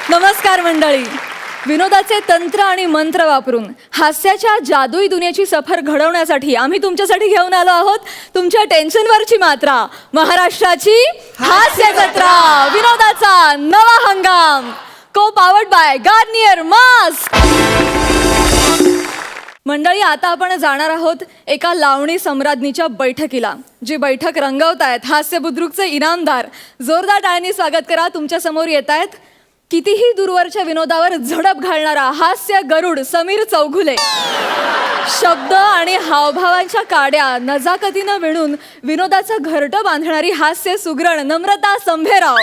नमस्कार मंडळी. विनोदाचे तंत्र आणि मंत्र वापरून हास्याच्या जादुई दुनियेची सफर घडवण्यासाठी आम्ही तुमच्यासाठी घेऊन आलो आहोत तुमच्या टेन्शनवरची मात्रा, महाराष्ट्राची हास्य जत्रा, विनोदाचा नवा हंगाम, को पावर्ड बाय गार्नियर मास्क. मंडळी, आता आपण जाणार आहोत एका लावणी सम्राज्ञीच्या बैठकीला. जी बैठक रंगवत आहेत हास्य बुद्रुकचे इनामदार. जोरदार टाळ्यांनी स्वागत करा. तुमच्या समोर येत आहेत कितीही दूरवरच्या विनोदावर झडप घालणारा हास्य गरुड समीर चौघुले. शब्द आणि हावभावांच्या काड्या नजाकतीनं विणून विनोदाचं घरटं बांधणारी हास्य सुगरण नम्रता संभेराव.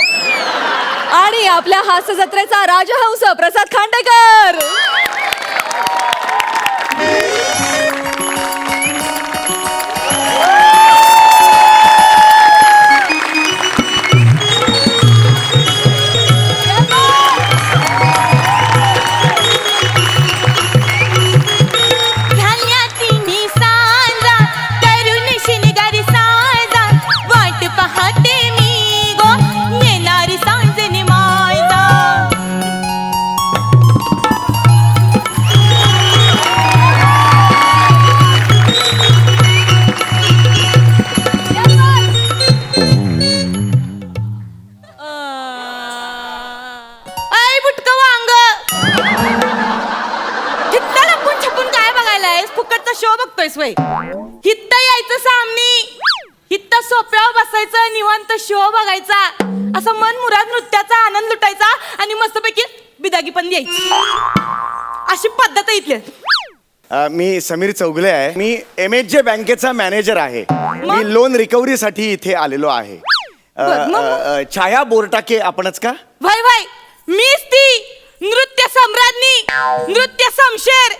आणि आपल्या हास्य जत्रेचा राजहंस प्रसाद खांडेकर. हित्त यायचं सामनी, हित्त सोप्यावर बसायचं, निवांत शो बघायचा, असं मन मुराद नृत्याचा आनंद लुटायचा आणि मस्तपैकी बिदागी पण द्यायची. अशी पद्धत आहे इथली. मी समीर चौगुले आहे. मी MHJ बँकेचा मॅनेजर आहे. मी लोन रिकव्हरीसाठी इथे आलेलो आहे. छाया बोरटाके आपणच का? भाई भाई, मीच ती नृत्य सम्राज्ञी, नृत्य शमशेर,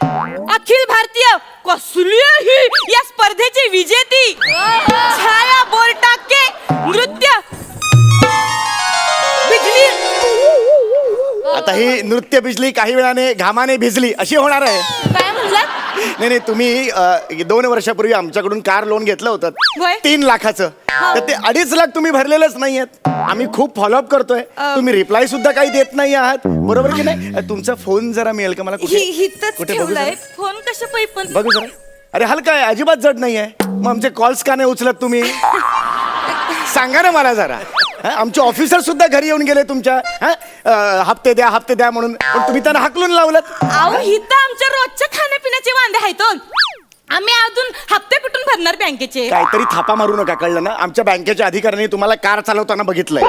अखिल भारतीय कसली ही या स्पर्धेची विजेती छाया बोरटाके, नृत्य बिजली. आता ही नृत्य बिजली काही वेळाने घामाने भिजली अशी होणार आहे. काय म्हणलात? नाही, तुम्ही 2 वर्षापूर्वी आमच्याकडून कार लोन घेतलं होतं 3 लाखाचं. तर ते 2.5 लाख तुम्ही भरलेलंच नाहीयेत. आम्ही खूप फॉलोअप करतोय. तुम्ही रिप्लाय सुद्धा काही देत नाही आहात, बरोबर की नाही? तुमचा फोन जरा मिळेल का मला? हितच ठेवलाय फोन. कशा पैपण बघू जरा. अरे हलका आहे, अजिबात जड नाहीये. मग आमचे कॉल्स का नाही उचलत तुम्ही? सांगा ना मला जरा. आमचे ऑफिसर सुद्धा घरी येऊन गेले तुमच्या, हप्ते द्या म्हणून, पण तुम्ही त्यांना हाकलून लावलं. अहो, हित आमच्या रोजच्या खाण्यापिण्याचे वांदे आहेत. आम्ही अजून हप्ते कुठून भरणार बँकेचे? काहीतरी थापा मारू नका, कळलं ना? आमच्या बँकेच्या अधिकाऱ्यांनी तुम्हाला कार चालवताना बघितलंय.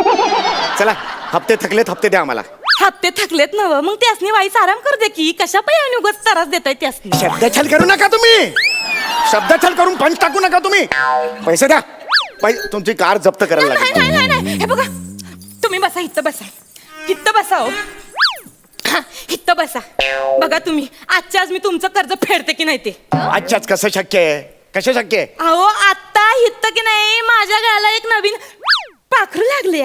चला, हप्ते थकलेत, हप्ते द्या आम्हाला. हप्ते थकलेत नव, मग त्यासनी वाईस आराम करू दे की. कशा पाहिजे उगाच त्रास देताय त्यासनी? शब्दछल करू नका तुम्ही. शब्दछल करून पंच टाकू नका तुम्ही. पैसे द्या. तुमची कार जप्त करायला लागेल. नाही, हे बघा, तुम्ही बसा, हित्त बसा, हित्त बसा. हो, हित्त बसा. बघा तुम्ही, आजच्या आज मी तुमचं कर्ज फेडते की नाही ते. आजच्याच कसं शक्य आहे? कसं शक्य आहे? अहो, आता हित्त की नाही माझ्या गळ्याला एक नवीन पाखरू लागले.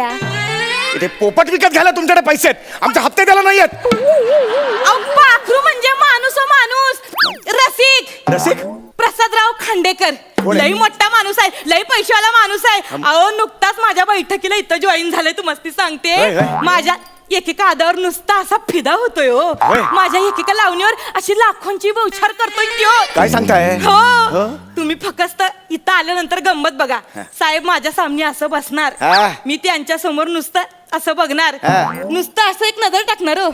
इथे पोपट विकत घ्यायला तुमच्याकडे पैसे आहेत, आमचे हप्ते द्यायला नाहीयेत. पाखरू म्हणजे माणूस. रसिक प्रसादराव खांडेकर. लई मोठा माणूस आहे, लई पैशावाला माणूस आहे. अहो, नुकताच माझ्या बैठकीला इथं जॉईन झालंय. तू मस्ती सांगते. माझ्या एकेका आदावर नुसता असा फिदा होतोय. हो, माझ्या एकेका लावणीवर अशी लाखोंची बौछार करतोय त्यो. काय सांगताय? हो, तुम्ही फक्त इथं आल्यानंतर गंमत बघा. साहेब माझ्या सामने असं बसणार, मी त्यांच्या समोर नुसतं असं बघणार, नुसतं असं एक नजर टाकणार. हो,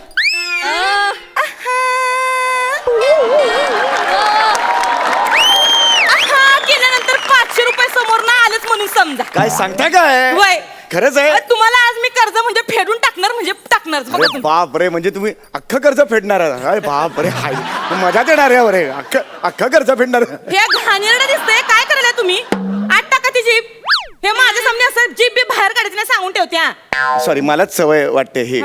केल्यानंतर 500 रुपये समोर ना आलेच म्हणून समजा. काय सांगताय? काय वय खरंच आहे? तुम्हाला आज मी कर्ज म्हणजे फेडून टाकणार, म्हणजे टाकणार. बाप रे, म्हणजे तुम्ही अख्खं कर्ज फेडणार? अरे बाप रे, हाय मजाच येणार आहे. अरे अख्खं कर्ज फेडणार? हे घाणेरडं दिसतंय. काय करायला तुम्ही? 8 टाका ती जीप. हे माझ्या सामने असं जीप बी बाहेर काढायची नाही सांगून ठेवत्या. सॉरी, मलाच सवय वाटते ही.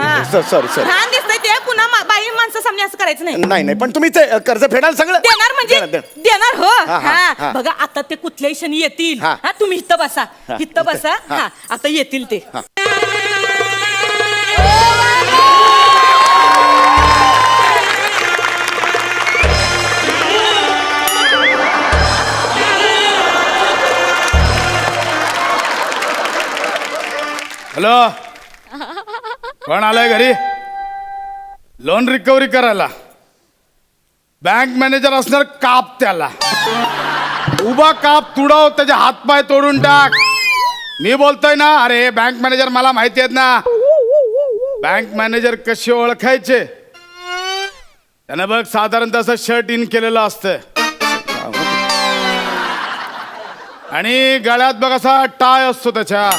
सॉरी. घाण दिसतंय ते. पुन्हा बाई माणसा सामने असं करायचं नाही. नाही, पण तुम्ही ते कर्ज फेडाल सगळं? देणार म्हणजे देणार. हो, बघा आता ते कुठल्याही क्षणी येतील. तुम्ही इथं बसा, इथं बसा. आता येतील ते. हॅलो, कोण आलंय घरी? लोन रिकव्हरी करायला बँक मॅनेजर असणार काप त्याला. उभा काप तुडव, त्याचे हातपाय तोडून टाक. मी बोलतोय ना, अरे बँक मॅनेजर मला माहिती आहेत ना. बँक मॅनेजर कसे ओळखायचे? त्यानं बघ साधारणतः असं शर्ट इन केलेलं असतं आणि गळ्यात बघ असा टाय असतो त्याच्या,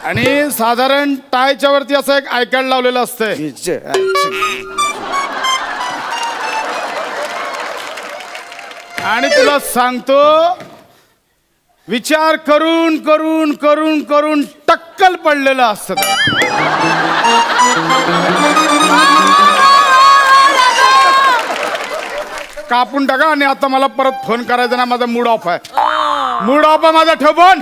आणि साधारण टायच्या वरती असं एक आय कार्ड लावलेलं असतंय. आणि तुला सांगतो, विचार करून करून करून करून टक्कल पडलेलं असतं. कापून टाका. आणि आता मला परत फोन करायचा ना, माझा मूड ऑफ आहे. मूड ऑफ आहे माझा, ठेव फोन.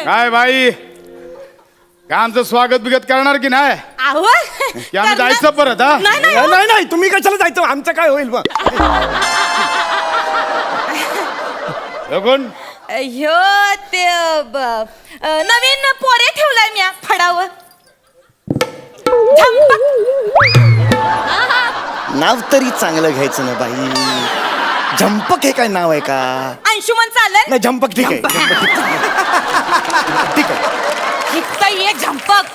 काय बाई, काय आमचं स्वागत बिगत करणार की नाही? आहो की आम्ही जायचं परत? हा नाही नाही नाही नाही, तुम्ही कशाला जायचं? आमचं काय होईल मग? कोण? ह्यो ते नवीन पोरे ठेवलाय मी फडावर. नाव तरी चांगलं घ्यायचं ना बाई. झंपक हे काय नाव आहे का? अंशुमन चालेल. नाही, झंपक ठीक आहे. ठीक आहे. इतका ये झंपक.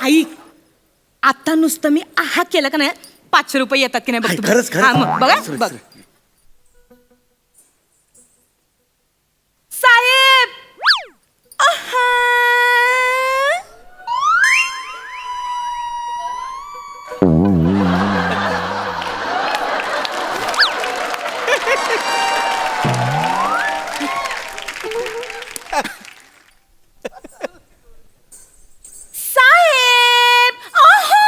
आई, आता नुसतं मी आहा केलं का नाही, 500 रुपये येतात की नाही आई, बघ. खरंच, खरंच. हा, मग बघा खरंच, बघ. खरंच. साहेब, आहा. साहेब, आहा.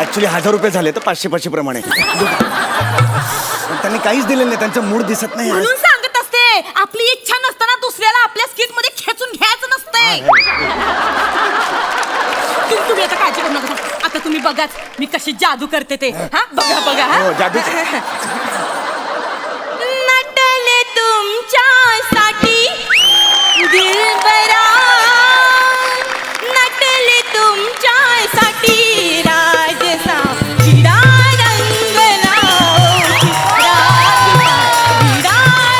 ऍक्च्युली 1000 रुपये झाले तर 500 प्रमाणे. पण त्यांनी काहीच दिलेलं नाही, त्यांचं मूड दिसत नाही आज. म्हणून सांगत असते, आपली इच्छा नसताना दुसऱ्याला आपल्या स्किट मध्ये खेचून घ्यायचं नसतंय. तुम्ही आता काळजी करू नका. आता तुम्ही बघाच मी कशी जादू करते ते. हा, बघा बघा. हा. हो, जादू. नटले तुमच्यासाठी दिलबरा, नटले तुमच्यासाठी राजसा विडा रंगला, विडा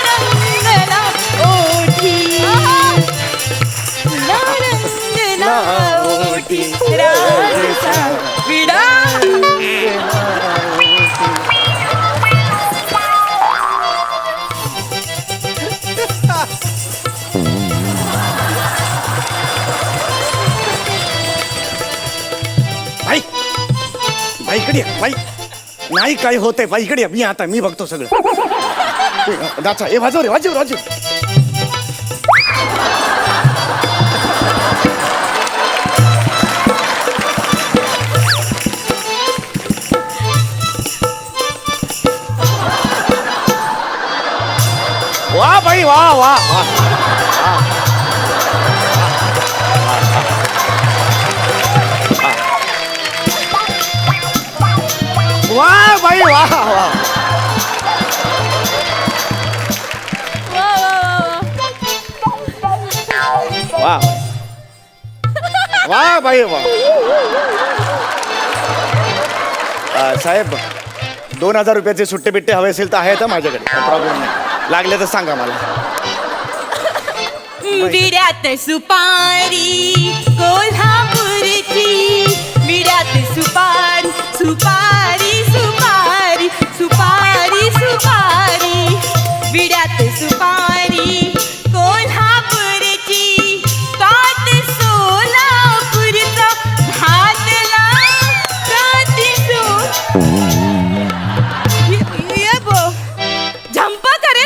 रंगला ओठी, विडा रंगला ओठी, राजसा विडा. बाई, बाई इकडे ये, बाई. नाही काय होतंय बाई, इकडे ये. मी बघतो सगळं. दाचा ए, वाजव रे, वाजव वाजव. वा बाई, वा वा वा. वा बाई, वा वा. वा वा बाई, वा. साहेब, 2000 रुपयाचे सुट्टे बिट्टे हवे असेल तर आहेत माझ्याकडे, प्रॉब्लेम नाही. लागले तर सांगा मला. विड्यात सुपारी कोल्हापूरची, विड्यात सुपारी सुपारी सुपारी सुपारी सुपारी, विड्यात सुपारी कोल्हापूरची, कात सोलापूरचा भातला काती झंपा करे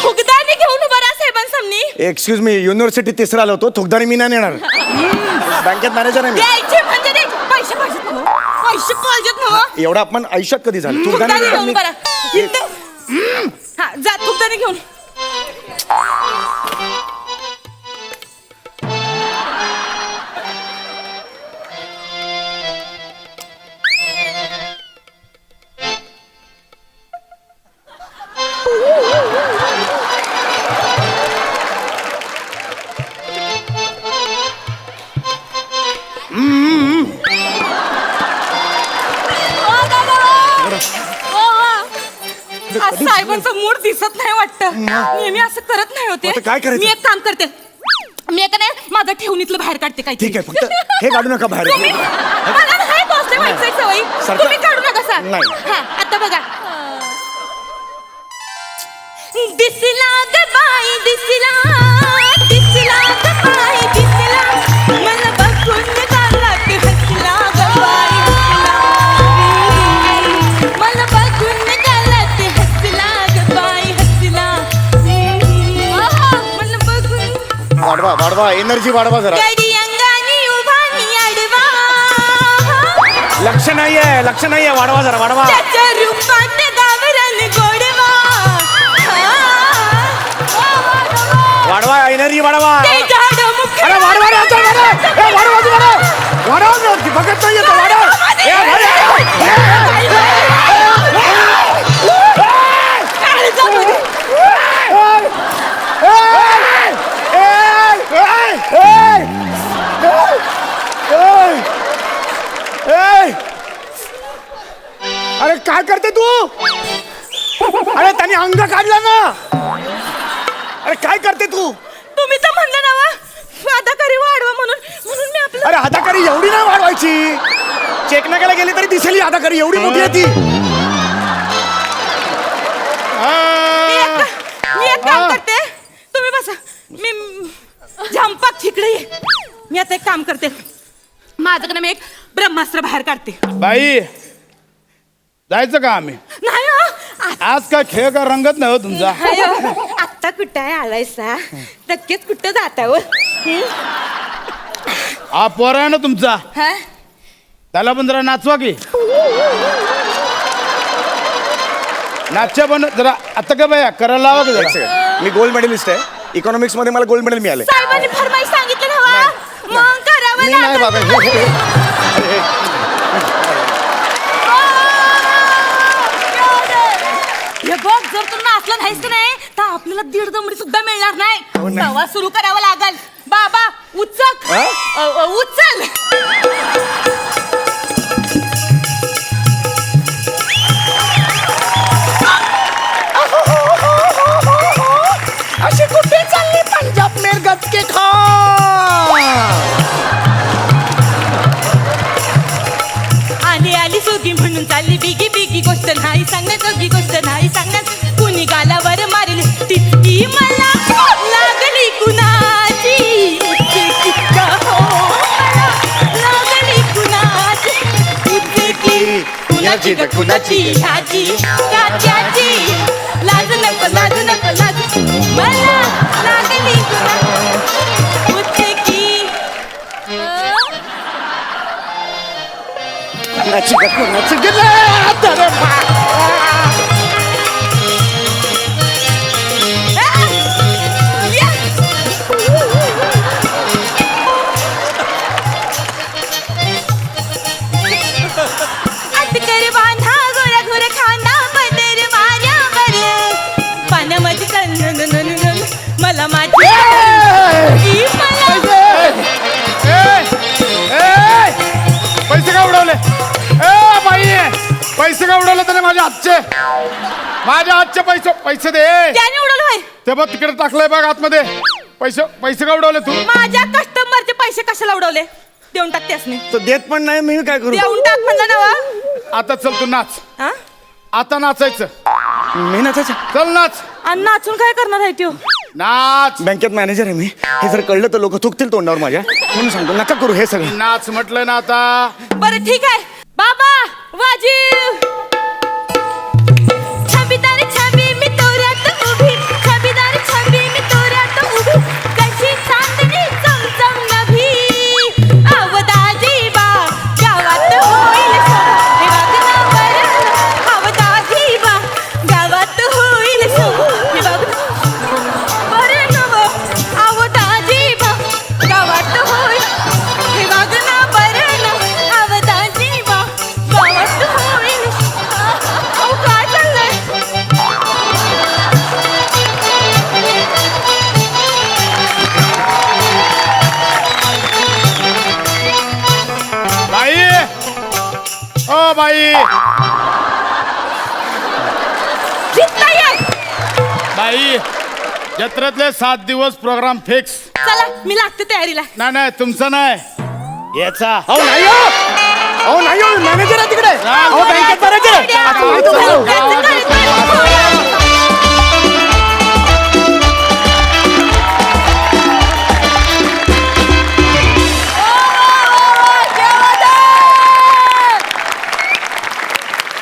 फुगदानी घेऊन उभा राहा साहेबांसामनी. एक्सक्यूज मी, युनिव्हर्सिटी तिसरा आलो होतो. थोकदारी मी नाही नेणार. बँकेत मॅनेजर आहे मी. द्यायचे म्हणजे द्यायचे. पैसे पाहिजेत ना हो? पैसे पाहिजेत ना हो? एवढा अपमान आयुष्यात कधी झालं? फुगदानी घेऊन मी- बरा. हा, जा फुगदानी घेऊन. कधीच साहेबांचा मूड दिसत नाही वाटतं नेहमी असं करत नाही होते आता काय करायचं? मी एक काम करते मी एक नाही माझं ठेवणीतलं बाहेर काढते काय ठीक आहे फक्त हे काढू नका बाहेर तुम्ही मला नाही पोहोचले व्हायचंय सवयी सरकार- तुम्ही काढू नका सर नाही. हा आता बघा दिसला ग बाई दिसला दिसला ग बाई दिसला मला बघून गालात हसला ग बाई हसला मला बघून गालात हसला ग बाई हसला मला बघून वाढवा एनर्जी वाढवा जरा गडी अंगानी उभा मी आडवा लक्ष नाहीये वाढवा जरा वाढवा त्याच्या रूपात गावरान गोडवा वाढवा एनर्जी वाढवा ते झाड मुख अरे वाढवा रे, आता वाढवा. ए, वाढवा तू, वाढवा ना, बघत नाहीये तो, वाढवा. ए, अरे काय करते तू अरे त्याने अंग काढला ना अरे काय करते तू तुम्ही तर म्हणलं ना वा अदाकारी वाढवा म्हणून म्हणून मी आपलं अरे अदाकारी एवढी नाही वाढवायची चेक नाकाला गेली तरी दिसेल ही अदाकारी एवढी मोठी आहे ती मी एक काम करते तुम्ही बसा मी झंपाक ठिकडे ये मी आता एक काम करते माझ्याकडे मी एक ब्रह्मास्त्र बाहेर काढते बाई जायचं का आम्ही नाही हो, आज काय खेळ का रंगत नाही हो तुमचा नाही हो. आत्ता कुठं आहे आलायसा नक्कीच कुठं जाता हो हा पोर आहे ना तुमचा हा? त्याला पण जरा नाचवा की नाच्या पण जरा आता का बाया करायला लावा की जरा मी गोल्ड मेडलिस्ट आहे इकॉनॉमिक्स मध्ये मला गोल्ड मेडल मिळाले साहेबांनी फरमाईश सांगितलं हवा मग करावं मी नाही लागेल. बाबा हे बघ जर तू नाचलं नाहीस की नाही तर आपल्याला दीड दमडी सुद्धा मिळणार नाही तेव्हा सुरू करावं लागल बाबा उचक हा? उचल अशी कुठे चालली पंजाब में गचके खा आली आली सोगी म्हणून चालली बिगी बिगी गोष्ट नाही सांगण्याजोगी गोष्ट नाही सांगण्यात कुणी गालावर मारेल तितकी मला लागली कुणाची उचकी का हो मला लागली कुणाची उचकी कुणाची तर कुणाची ह्याची का त्याची लाज नको मला लागली कुणाची उचकी नाची गप्पू नाची गेले अरे अटकर बांधा गोरा गोरा खांदा पदर माऱ्यावर पानामध्ये कन मला माझी ही मला पैसे का उडवले बाई पैसे का उडवले त्याने माझ्या हातचे पैसे दे त्याने उडवलं होय ते बघ तिकडे टाकलंय बघ आतमध्ये पैसे का उडवले तू माझ्या कस्टमरचे पैसे कशाला उडवले देऊन टाक त्यासनी तो देत पण नाही मी काय करू देऊन टाक म्हणलं ना वा आता चल तू नाच हा? आता नाचायचं मी नाचायचं चल नाच आणि नाचून काय करणार आहे त्यो नाच बँकेत मॅनेजर आहे मी हे जर कळलं तर लोक थुकतील तोंडावर माझ्या म्हणून सांगतो नका करू हे सगळं नाच म्हटलं ना आता बरं ठीक आहे बाबा वाजीव छबीदार छबी मी तोऱ्यात उभी छबीदार छबी मी तोऱ्यात उभी कशी चांदणी चमचम नभी अवदाजी बा गावात होईल हे वागणं बरं अवदाजी बा गावात होईल हे वागणं बरं नव अवदाजी बा गावात होईल हे वागणं बरं नव अवदाजी बा गावात होईल अहो काय चाललंय बाई ओ बाई जिथं आई जत्रेतले 7 दिवस प्रोग्राम फिक्स. चला मी लागते तयारीला. नाही तुमचं नाही याचा. अहो नाही हो. अहो नाही हो, मॅनेजर आहे तिकडे. अहो बँकेत मॅनेजर आहे. आता माहिती झालं.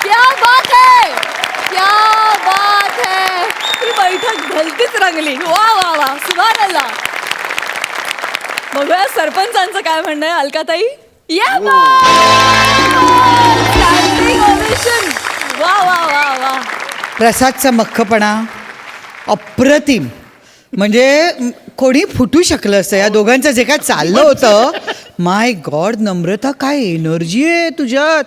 क्या बात है, क्या बात है. ही बैठक भलतीच रंगली. वा वा वा, सुभान अल्लाह. बघूया सरपंचांचं काय म्हणणं आहे. अलकाताई या स्टँडिंग ओवेशन. वा वा वा वा. प्रसादचा मख्खपणा अप्रतिम. म्हणजे कोणी फुटू शकलं असतं. या दोघांचं जे काय चाललं होतं, माय गॉड नम्रता, काय एनर्जी आहे तुझ्यात.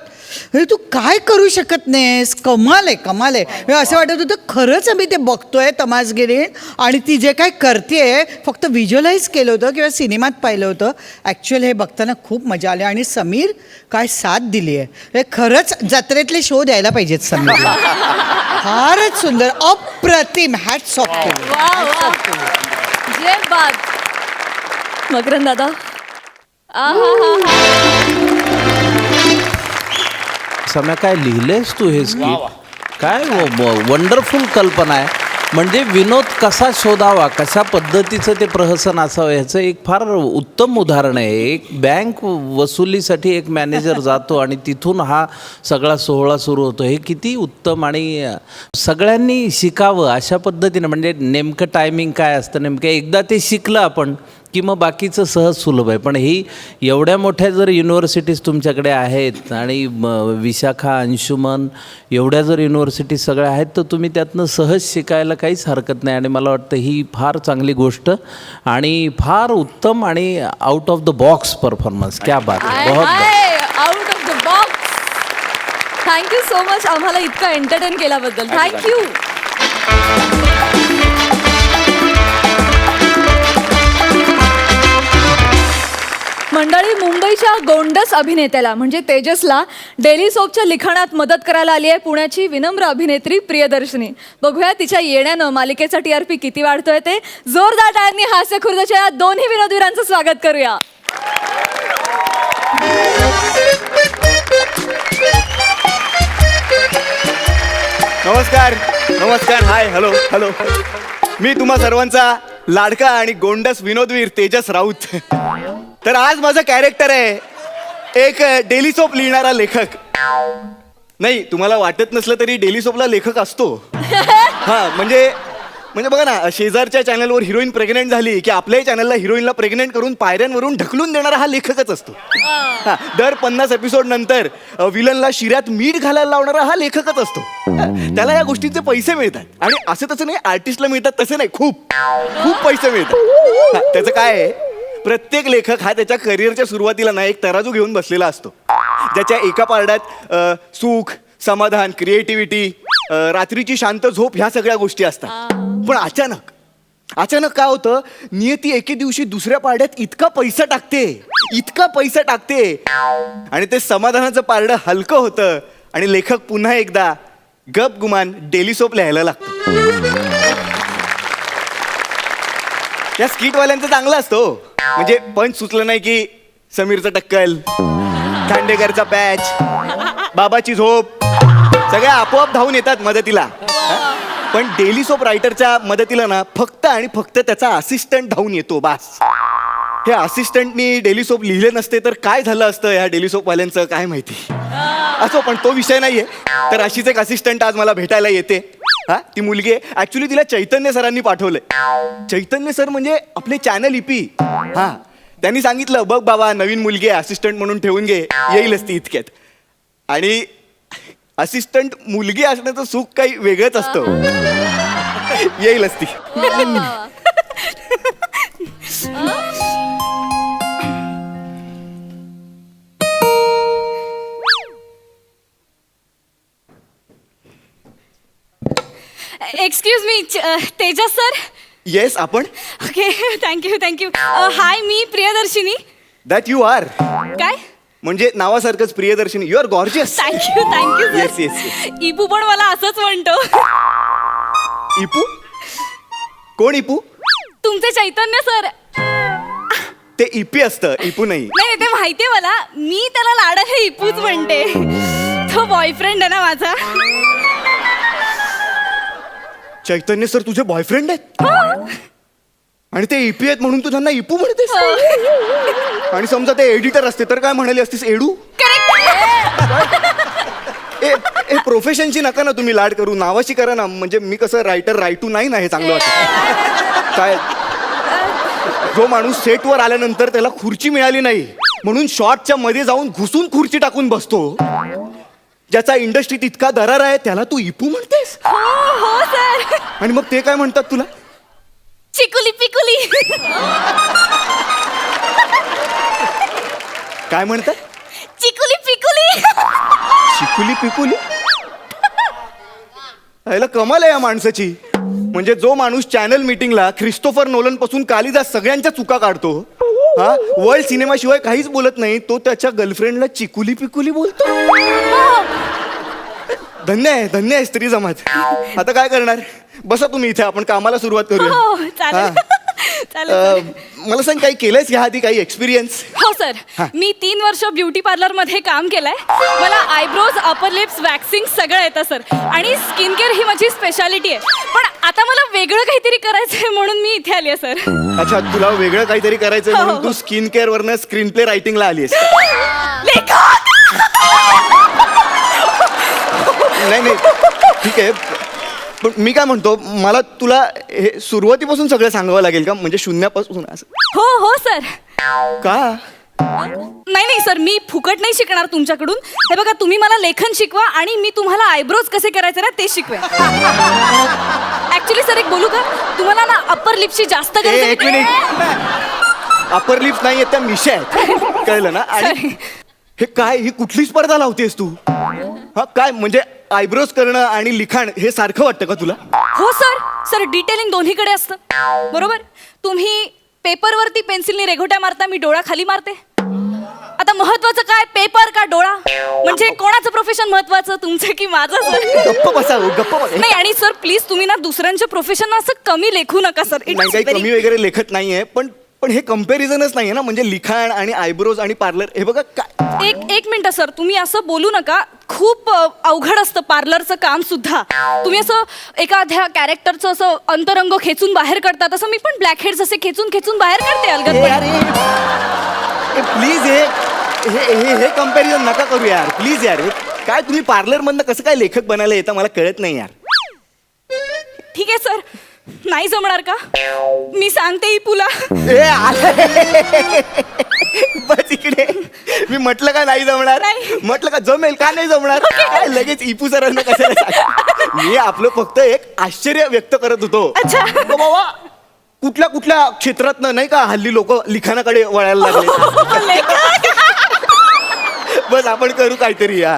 हे तू काय करू शकत नाहीस. कमाल आहे, कमाल आहे. हे असं वाटत होतं खरंच आम्ही ते बघतोय तमासगिरी, आणि ती जे काय करते फक्त व्हिज्युअलाइज केलं होतं किंवा सिनेमात पाहिलं होतं. ॲक्च्युअल हे बघताना खूप मजा आली. आणि समीर काय साथ दिली आहे. हे खरंच जत्रेतले शो द्यायला पाहिजेत समीरला. फारच सुंदर, अप्रतिम. Hats off to you. वा वा, जे बात. मकरंद दादा. सम्या काय लिहिलेस तू हे स्क्रिप्ट? काय वंडरफुल कल्पना आहे. म्हणजे विनोद कसा शोधावा, कशा पद्धतीचं ते प्रहसन असावं ह्याचं एक फार उत्तम उदाहरण आहे. एक बँक वसुलीसाठी एक मॅनेजर जातो आणि तिथून हा सगळा सोहळा सुरू होतो. हे किती उत्तम. आणि सगळ्यांनी शिकावं अशा पद्धतीनं. म्हणजे नेमकं टायमिंग काय असतं, नेमकं एकदा ते शिकलं आपण की मग बाकीचं सहज सुलभ आहे. पण ही एवढ्या मोठ्या जर युनिव्हर्सिटीज तुमच्याकडे आहेत आणि विशाखा, अंशुमन, एवढ्या जर युनिव्हर्सिटीज सगळ्या आहेत, तर तुम्ही त्यातनं सहज शिकायला काहीच हरकत नाही. आणि मला वाटतं ही फार चांगली गोष्ट आणि फार उत्तम आणि out of the box performance. क्या बात आहे. बहुत out of the box. Thank you so much आम्हाला इतकं एंटरटेन केल्याबद्दल. थँक्यू. मंडळी, मुंबईच्या गोंडस अभिनेत्याला म्हणजे तेजसला डेली सोपच्या लिखाणात मदत करायला आली आहे पुण्याची विनम्र अभिनेत्री प्रियदर्शनी. बघूया तिच्या येण्यानं मालिकेचा TRP किती वाढतोय ते. जोरदार टाळ्यांनी हास्य खुर्दच्या या दोन्ही विनोदवीरांचं स्वागत करूया. नमस्कार नमस्कार. Hi hello hello. मी तुम्हा सर्वांचा लाडका आणि गोंडस विनोदवीर तेजस राऊत. तर आज माझं कॅरेक्टर आहे एक डेली सोप लिहिणारा लेखक. नाही, तुम्हाला वाटत नसलं तरी डेली सोपला लेखक असतो. हा म्हणजे बघा ना, शेजारच्या चॅनलवर हिरोईन प्रेग्नेंट झाली की आपल्याही चॅनलला हिरोईनला प्रेग्नेंट करून पायऱ्यांवरून ढकलून देणारा हा लेखकच असतो. हा, दर 50 एपिसोड नंतर विलनला शिऱ्यात मीठ घालायला लावणारा हा लेखकच असतो. त्याला या गोष्टींचे पैसे मिळतात. आणि असं तसं नाही आर्टिस्टला मिळतात तसं नाही, खूप खूप पैसे मिळतात. त्याचं काय आहे, प्रत्येक लेखक हा त्याच्या करिअरच्या सुरुवातीला ना एक तराजू घेऊन बसलेला असतो, ज्याच्या एका पारड्यात सुख, समाधान, क्रिएटिव्हिटी, रात्रीची शांत झोप ह्या सगळ्या गोष्टी असतात. पण अचानक काय होतं, नियती एके दिवशी दुसऱ्या पारड्यात इतका पैसा टाकते आणि ते समाधानाचं पारडं हलकं होतं आणि लेखक पुन्हा एकदा गप गुमान डेली सोप लिहायला लागतो. या स्किटवाल्यांचं चांगलं असतो. म्हणजे पंच सुचलं नाही की समीरचं टक्कल, खांडेकरचा पॅच, बाबाची झोप, सगळ्या आपोआप धावून येतात मदतीला. पण डेली सोप रायटरच्या मदतीला ना फक्त आणि फक्त त्याचा असिस्टंट धावून येतो, बास. हे असिस्टंटनी डेली सोप लिहिले नसते तर काय झालं असतं ह्या डेली सोपवाल्यांचं काय माहिती. असो, पण तो विषय नाहीये. तर अशीच एक असिस्टंट आज मला भेटायला येते. हा, ती मुलगी आहे. ऍक्च्युली तिला चैतन्य सरांनी पाठवलंय. चैतन्य सर म्हणजे आपले चॅनल EP. हा, त्यांनी सांगितलं, बघ बाबा, नवीन मुलगी आहे, असिस्टंट म्हणून ठेवून घे, येईलच ती इतक्यात. आणि असिस्टंट मुलगी असण्याचं सुख काही वेगळंच असतं. येईलच ती. Excuse me, Tejas sir. Yes, आपण. Okay, thank you. हाय, मी प्रियदर्शिनी. That you are. काय म्हणजे नावासारखंच Priyadarshini. You are gorgeous. Thank you Yes. इपू पण मला असंच म्हणतो. इपू. कोण इपू? तुमचे चैतन्य सर. ते इपी असतं, इपू नाही. नाही ते माहितीये मला, मी त्याला लाडाने इपूच म्हणते. तो बॉयफ्रेंड आहे ना माझा. चैतन्य सर तुझे बॉयफ्रेंड आहेत आणि ते इपी आहेत म्हणून तू त्यांना इपू म्हणतेस? आणि समजा ते एडिटर असते तर काय म्हणाली असतीस? एडू? ए प्रोफेशनची नका ना तुम्ही लाड करू, नावाची करा ना. म्हणजे मी कसं रायटर रायटू नाही ना, हे चांगलं वाटतं. काय जो माणूस सेटवर आल्यानंतर त्याला खुर्ची मिळाली नाही म्हणून शॉर्टच्या मध्ये जाऊन घुसून खुर्ची टाकून बसतो, ज्याचा इंडस्ट्रीत इतका दरार आहे, त्याला तू इपू म्हणतेस? हो सर. आणि मग ते काय म्हणतात तुला? चिकुली पिकुली. काय म्हणतात? चिकुली पिकुली. शिकुली पिकुली. याला कमाल आहे या माणसाची. म्हणजे जो माणूस चॅनल मीटिंगला ख्रिस्तोफर नोलन पासून कालिदास सगळ्यांच्या चुका काढतो, हा वर्ल्ड सिनेमा शिवाय काहीच बोलत नाही, तो त्याच्या गर्लफ्रेंडला चिकुली पिकुली बोलतो. धन्य आहे स्त्री समाज. आता काय करणार? बसा तुम्ही इथे, आपण कामाला सुरुवात हो करूया. चालेल चालेल. मला सांग, काही केलंयस ह्या आधी? काही एक्सपिरियन्स? हो सर, मी 3 वर्ष ब्युटी पार्लर मध्ये काम केलंय. मला आयब्रोज, अपर लिप्स, वॅक्सिंग सगळं येतं सर. आणि स्किन केअर ही माझी स्पेशालिटी आहे. पण आता मला वेगळं काहीतरी करायचंय म्हणून मी इथे आली आहे सर. अच्छा, तुला वेगळं काहीतरी करायचं हो, म्हणून हो. तू स्किन केअर वरनं स्क्रीन प्ले रायटिंगला आलीस? नाही ठीक आहे, पण मी काय म्हणतो, मला तुला हे सुरुवातीपासून सगळं सांगावं लागेल का? म्हणजे शून्यापासून असं? हो सर. का? नाही सर, मी फुकट नाही शिकणार तुमच्याकडून. हे बघा, तुम्ही मला लेखन शिकवा आणि मी तुम्हाला आयब्रोज कसे करायचे ना ते शिकवेन. ऍक्च्युली सर, एक बोलू का? तुम्हाला ना अप्पर लिप्सची जास्त गरज आहे. एक मिनिट, अपर लिप्स नाही आहेत, त्या मिशा आहेत, कळलं ना? आणि हे काय, ही कुठली स्पर्धा लावतेस तू? हा काय म्हणजे आयब्रोज करणं आणि लिखाण हे सारखं वाटतं का तुला? हो सर, डिटेलिंग दोन्हीकडे असतं. बरोबर. तुम्ही पेपरवरती पेन्सिलने रेघोट्या मारता, मी डोळा खाली मारते. आता महत्वाचं काय, पेपर का डोळा? म्हणजे कोणाचं प्रोफेशन महत्वाचं, तुमचं की माझं सर? गप्प बसा, गप्प बसा. नाही, आणि सर प्लीज तुम्ही ना दुसऱ्यांच्या प्रोफेशन असं कमी लेखू नका सर. नाही, काही कमी वगैरे लेखत नाहीये, पण हे कम्पॅरिझनच नाहीये ना. म्हणजे लिखाण आणि आयब्रोज आणि पार्लर, हे बघा काय. एक मिनिट सर, तुम्ही असं बोलू नका. खूप अवघड असतं पार्लरचं काम सुद्धा. तुम्ही असं एखाद्या कॅरेक्टरचं असं अंतरंग खेचून बाहेर काढता, तसं मी पण ब्लॅक हेड्स असे खेचून बाहेर काढते अलगदपणे. प्लीज हे कम्पॅरिझन नका करू यार, प्लीज यार. काय तुम्ही पार्लर मधनं कसं काय लेखक बनायला येतं मला कळत नाही यार. ठीक आहे सर, नाही जमणार का? मी सांगते इपूला. बस इकडे. मी म्हटलं का नाही जमणार? नाही. म्हटलं का जमेल, का नाही जमणार? काय लगेच इपू सरांना कशाला सांग? मी आपलं फक्त एक आश्चर्य व्यक्त करत होतो. अच्छा. बाबा, कुठल्या क्षेत्रातनं नाही का हल्ली लोक लिखाणाकडे वळायला लागले. बस आपण करू काहीतरी या.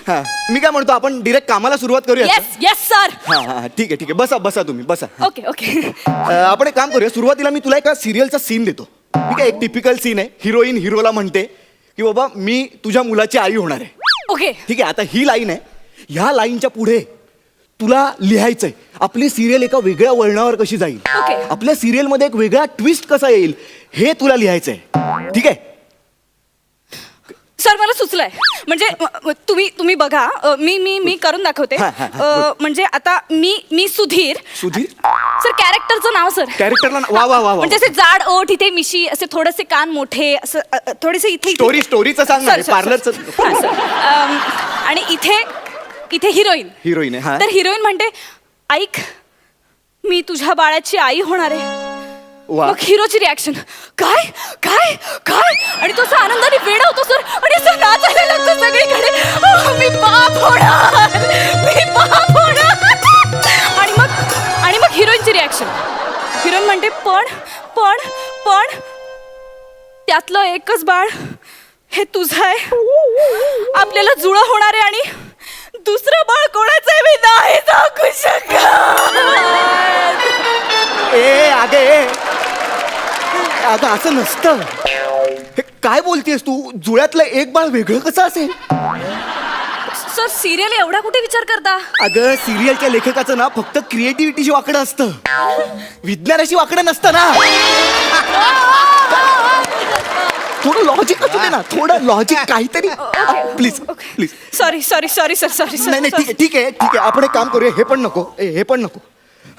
हा, मी काय म्हणतो, आपण डिरेक्ट कामाला सुरुवात करूया. Yes sir. हा, ठीक आहे. बसा तुम्ही, बसा. ओके. आपण एक काम करूया. सुरुवातीला मी तुला एका सिरियलचा सीन देतो. ठीक आहे? एक टिपिकल सीन आहे. हिरोईन हिरोला म्हणते की बाबा मी तुझ्या मुलाची आई होणार आहे. ओके. ठीक आहे. आता ही लाईन आहे. ह्या लाईनच्या पुढे तुला लिहायचंय आपली सिरियल एका वेगळ्या वळणावर कशी जाईल, ओके. आपल्या सिरियल मध्ये एक वेगळा ट्विस्ट कसा येईल हे तुला लिहायचंय. ठीक आहे? सर, मला सुचलंय. म्हणजे तुम्ही बघा, मी करून दाखवते. म्हणजे आता मी सुधीर. सर, कॅरेक्टरचं नाव सर. कॅरेक्टरला वा. म्हणजे असे जाड ओठ, इथे मिशी, असे थोडेसे कान मोठे, असं थोडेसे इथे स्टोरीचं सांग ना, पार्लरचं. आणि इथे हिरोईन आहे. तर हिरोईन म्हणते, ऐक मी तुझ्या बाळाची आई होणार आहे. मग हिरोची रिॲक्शन, काय काय काय? आणि तो असा आनंदाने वेडा होतो सर, आणि असं नाचायला लागतो सगळीकडे. मी बाप होणार. आणि मग हिरोईनची रिॲक्शन. हिरोईन म्हणते, पण त्यातलं एकच बाळ हे तुझं आहे. आपल्याला जुळं होणार आहे आणि दुसरं बाळ कोणाचं आहे मी नाही सांगू शकत. अगं असं नसतं. हे काय बोलतेस तू? जुळ्यातलं एक बाळ वेगळं कसं असेल? सर सिरियल एवढा कुठे विचार करता? अगं सिरियलच्या लेखकाचं ना फक्त क्रिएटिव्हिटीशी वाकडं असतं, विज्ञानाशी वाकडं नसतं ना. थोडं लॉजिक असू दे ना, थोडं लॉजिक काहीतरी. Please please. Sorry sorry sorry sir sorry नाही नाही, ठीक आहे ठीक आहे ठीक आहे, आपण एक काम करूया. हे पण नको, हे पण नको.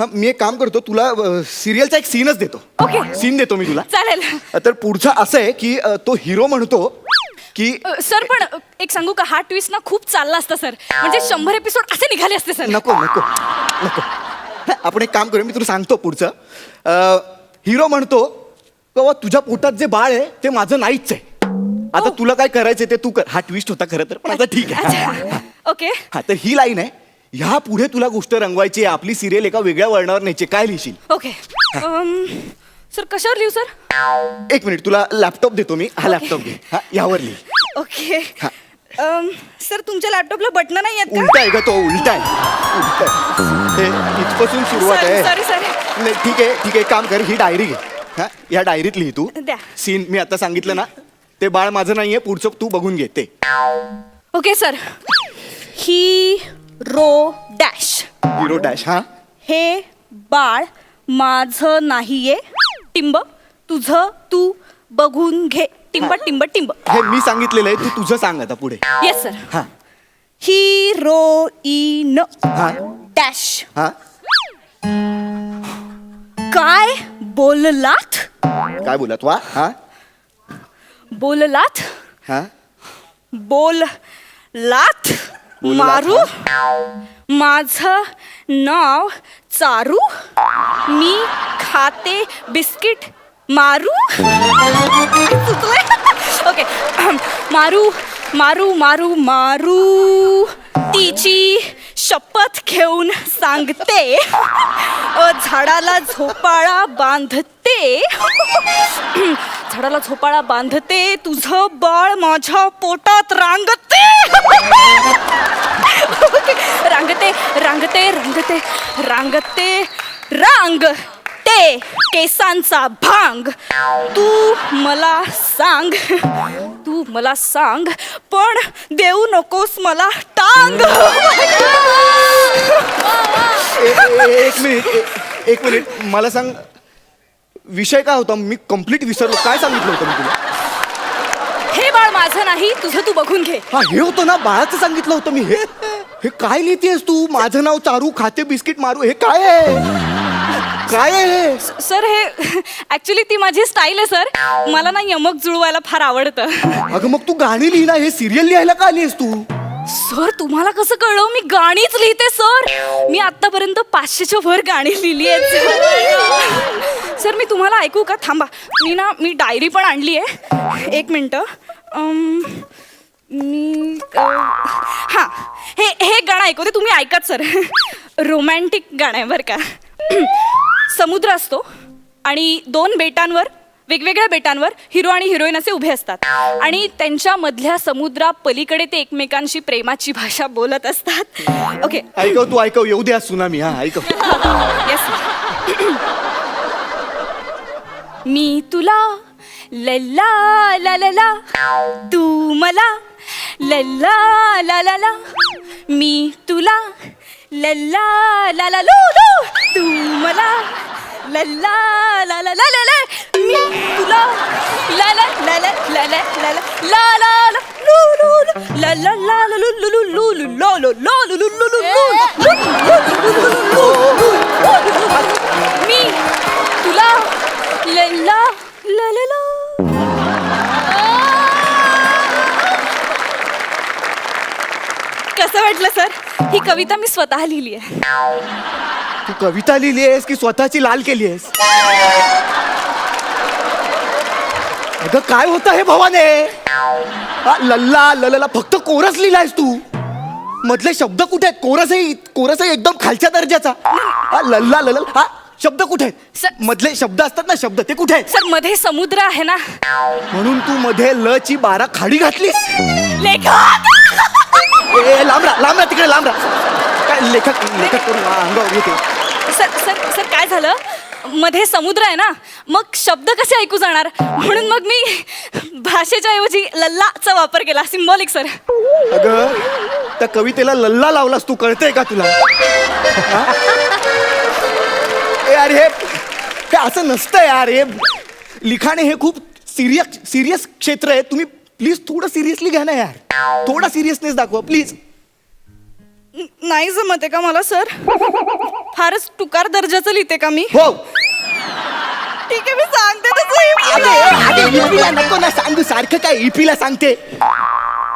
हा, मी एक काम करतो, तुला सिरियलचा एक सीनच देतो. ओके. सीन देतो मी तुला. चालेल. तर पुढचं असं आहे की तो हिरो म्हणतो की सर पण एक सांगू का, हा ट्विस्ट ना खूप चालला असता सर. म्हणजे 100 एपिसोड असे निघाले असते सर. नको नको नको. हा, आपण एक काम करूया, मी तुला सांगतो पुढचं. हिरो म्हणतो बाबा तुझ्या पोटात जे बाळ आहे ते माझं नाहीच आहे, आता तुला काय करायचंय ते तू कर. हा ट्विस्ट होता खरं तर, पण आता ठीक आहे. ओके. हा, तर ही लाईन आहे. ह्या पुढे तुला गोष्ट रंगवायची आहे, आपली सिरियल एका वेगळ्या वळणावर न्यायची. काय लिहिशील? ओके. सर कशावर लिहू सर? एक मिनिट, तुला लॅपटॉप देतो मी. हा लॅपटॉप घे. हा, यावर लिही. ओके. सर तुमच्या लॅपटॉपला बटन नाही आहेत का? उलटा आहे का तो? उलटा आहे. उलटा आहे. हे इथपासून सुरुवात आहे. Sorry sorry. नाही ठीक आहे ठीक आहे, काम कर, ही डायरी घे. हा, या डायरीत लिही तू. द्या. सीन मी आता सांगितलं ना, ते बाळ माझं नाहीये, पुढचं तू बघून घे ते. Okay sir. Hero dash. Hero dash. हा, हे बाळ माझं नाहीये, टिंब तुझं तू बघून घे, टिंब टिंब टिंब. हे मी सांगितलेलं आहे, तू तुझं सांग आता पुढे. Yes sir. हा हिरोईन हा डॅश. हा. काय बोललात? काय बोलत वा? हा बोललात? हा. बोललात? बोललात, मारू? माझं नाव चारू, मी खाते बिस्किट मारू. ओके. मारू मारू मारू मारू, तिची शपथ घेऊन सांगते, झाडाला झोपाळा बांधते, झाडाला झोपाळा बांधते, तुझं बाळ माझ्या पोटात रांगते. रांगते रांगते रांगते रांगते रांगते केसांचा भांग. तू मला सांग पण देऊ नकोस मला टांग. एक मिनिट मला सांग, विषय काय होता? मी कम्प्लीट विसरलो. काय सांगितलं होतं मी तुला? हे बाळ माझं नाही, तुझं तू बघून घे. हा, हे होतं ना, बाळाचं सांगितलं होतं मी. हे काय लिहितेस तू? माझं नाव चारू, खाते बिस्किट मारू, हे काय आहे? काय आहे? सर हे ऍक्च्युली ती माझी स्टाईल आहे सर, मला ना यमक जुळवायला फार आवडतं. अगं मग तू गाणी लिही ना, हे सिरियल लिहायला का लिहिस तू? सर तुम्हाला कसं कळलं? मी गाणीच लिहिते सर. मी आतापर्यंत 500च्या वर गाणी लिहिली आहेत सर. मी तुम्हाला ऐकू का? थांबा, मी डायरी पण आणली आहे. एक मिनटं. मी हां, हे गाणं ऐकवते, तुम्ही ऐकाच सर. रोमॅन्टिक गाणं आहे बरं का. समुद्र असतो आणि 2 बेटांवर, वेगवेगळ्या बेटांवर हिरो आणि हिरोईन असे उभे असतात आणि त्यांच्या मधल्या समुद्रा पलीकडे ते एकमेकांशी प्रेमाची भाषा बोलत असतात. ओके. ऐकव, तू ऐकव, येऊ द्या सुनामी. हा ऐकव. येस. मी तुला लल्ला ला ला ला, तू मला लल्ला ला ला ला, मी तुला लल्ला ला ला लू लू, तू मला लल्ला ला ला ला ला ला, मी तुला ला ला ला ला ला ला ला ला ला ला लू लू ला ला ला ला लू लू लू लू लो लो लो लू लू लू लू मी तुला लल्ला ला ला ला. कसं वाटलं सर? ही कविता मी स्वतः लिहिली आहे. तू कविता लिहिली आहेस की स्वतःची लाल केली आहेस? अगं काय होतं हे भवाने? लल्ला ललला फक्त कोरस लिहिलायस तू. मधले शब्द कुठे आहेत? कोरस आहे एकदम खालच्या दर्जाचा. लल्ला ललल, हा शब्द कुठे आहेत? मधले शब्द असतात ना, शब्द ते कुठे आहेत? सर मध्ये समुद्र आहे ना, म्हणून तू मध्ये ल ची 12 खाडी घातलीस. लेखक. ए लांबरा तिकडे लांबरा. काय लेखक करून अंगावर येते. सर काय झालं? मध्ये समुद्र आहे ना, मग शब्द कसे ऐकू जाणार? म्हणून मग मी भाषेच्या ऐवजी लल्लाचा वापर केला, सिम्बॉलिक सर. अगं त्या कवितेला लल्ला लावलास तू, कळतंय का तुला? हा? ए यार, हे असं नसतं यार. हे लिखाण हे खूप सिरियस क्षेत्र आहे. तुम्ही प्लीज थोडं सिरियसली घ्या ना यार. थोडा सिरियसनेस दाखवा प्लीज. नाही जमते का मला सर? फारच तुकार दर्जाचं लिहिते का मी? हो. ठीक आहे, मी सांगते तसं. अरे इपीला नको ना सांगू. सारखं काय इपीला सांगते?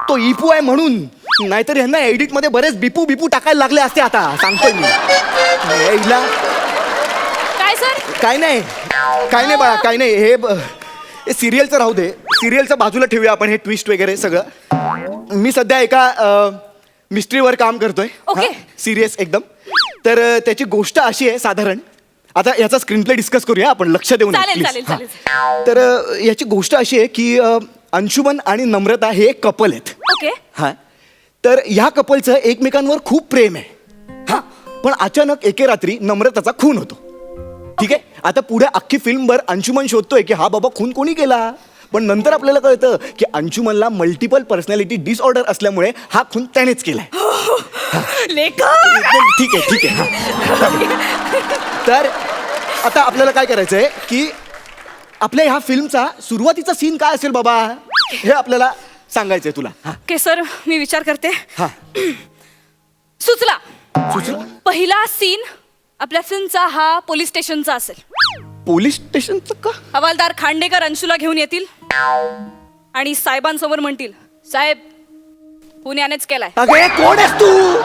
तो इपू आहे म्हणून, नाहीतर ह्यांना एडिट मध्ये बरेच बिपू टाकायला लागले असते. आता सांगतोय मी. हिला काय सर? काय नाही बाळा, काय नाही. हे सिरियलचं राहू दे. सिरियलचं बाजूला ठेवूया आपण, हे ट्विस्ट वगैरे सगळं. मी सध्या एका मिस्ट्रीवर काम करतोय. ओके. सिरियस एकदम. तर त्याची गोष्ट अशी आहे साधारण. आता याचा स्क्रीन प्ले डिस्कस करूया आपण, लक्ष देऊन. चालेल, चालेल, चालेल. तर याची गोष्ट अशी आहे की अंशुमन आणि नम्रता हे एक कपल आहेत. ओके. हा. तर ह्या कपलचं एकमेकांवर खूप प्रेम आहे. हा. पण अचानक एके रात्री नम्रताचा खून होतो. ठीक आहे. आता पुढे अख्खी फिल्मभर अंशुमन शोधतोय की हा बाबा खून कोणी केला. पण नंतर आपल्याला कळतं की अंशुमनला मल्टिपल पर्सनॅलिटी डिसऑर्डर असल्यामुळे हा खून त्यानेच केलाय. लेखक. ठीक आहे. हा. तर आता आपल्याला काय करायचंय की आपल्या ह्या फिल्मचा सुरुवातीचा सीन काय असेल बाबा, हे आपल्याला सांगायचंय तुला. हा. ओके सर, मी विचार करते. हा. सुचला. सुचलं? पहिला सीन आपल्या फिल्मचा हा पोलीस स्टेशनचा असेल. पोलीस स्टेशनचं का? हवालदार खांडेकर अंशूला घेऊन येतील आणि साहेबांसमोर म्हणतील, साहेब पुण्यानेच केलाय. अगे कोण आहेस तू?